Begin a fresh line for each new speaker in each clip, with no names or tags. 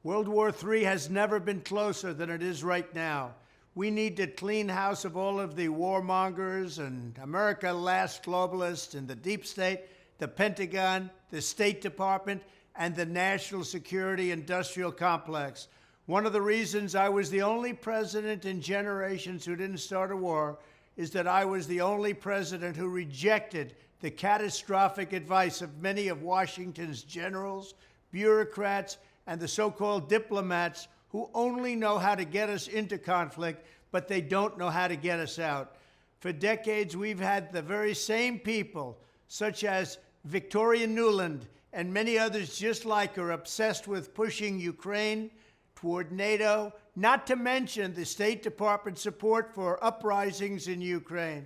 World War III has never been closer than it is right now. We need to clean house of all of the warmongers and America last globalists in the deep state, the Pentagon, the State Department, and the national security industrial complex. One of the reasons I was the only president in generations who didn't start a war is that I was the only president who rejected the catastrophic advice of many of Washington's generals, bureaucrats, and the so-called diplomats who only know how to get us into conflict, but they don't know how to get us out. For decades, we've had the very same people, such as Victoria Nuland and many others just like her, obsessed with pushing Ukraine toward NATO, not to mention the State Department support for uprisings in Ukraine.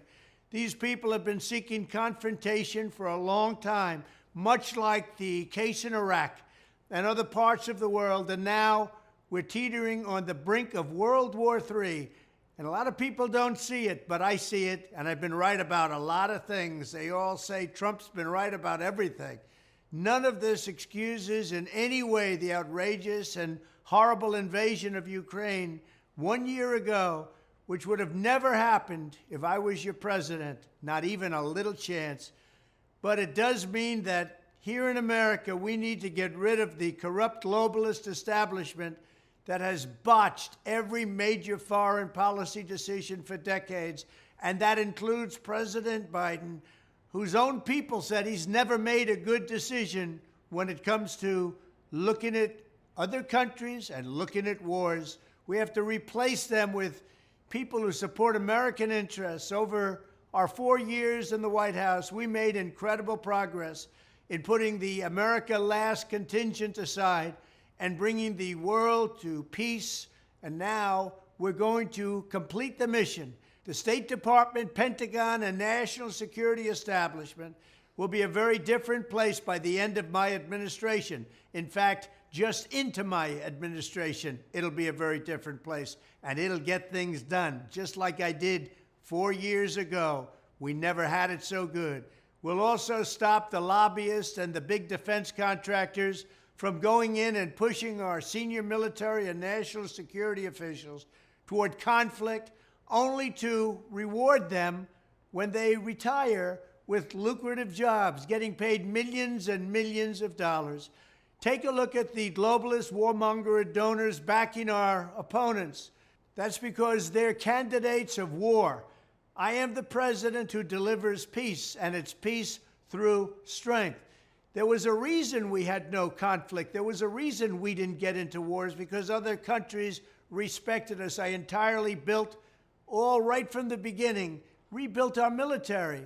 These people have been seeking confrontation for a long time, much like the case in Iraq and other parts of the world, and now we're teetering on the brink of World War III. And a lot of people don't see it, but I see it, and I've been right about a lot of things. They all say Trump's been right about everything. None of this excuses in any way the outrageous and horrible invasion of Ukraine 1 year ago, which would have never happened if I was your president, not even a little chance. But it does mean that here in America, we need to get rid of the corrupt globalist establishment that has botched every major foreign policy decision for decades, and that includes President Biden, whose own people said he's never made a good decision when it comes to looking at other countries and looking at wars. We have to replace them with people who support American interests. Over our 4 years in the White House, we made incredible progress in putting the America Last contingent aside and bringing the world to peace. And now we're going to complete the mission. The State Department, Pentagon, and national security establishment will be a very different place by the end of my administration. In fact, just into my administration, it'll be a very different place, and it'll get things done, just like I did 4 years ago. We never had it so good. We'll also stop the lobbyists and the big defense contractors from going in and pushing our senior military and national security officials toward conflict, only to reward them when they retire with lucrative jobs, getting paid millions and millions of dollars. Take a look at the globalist warmonger donors backing our opponents. That's because they're candidates of war. I am the president who delivers peace, and it's peace through strength. There was a reason we had no conflict. There was a reason we didn't get into wars, because other countries respected us. I entirely built, all right from the beginning, rebuilt our military.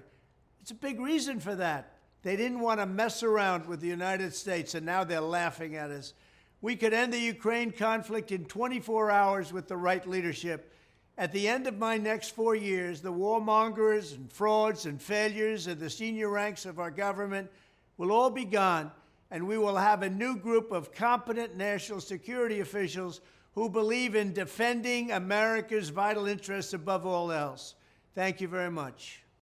It's a big reason for that. They didn't want to mess around with the United States, and now they're laughing at us. We could end the Ukraine conflict in 24 hours with the right leadership. At the end of my next 4 years, the warmongers and frauds and failures of the senior ranks of our government will all be gone, and we will have a new group of competent national security officials who believe in defending America's vital interests above all else. Thank you very much.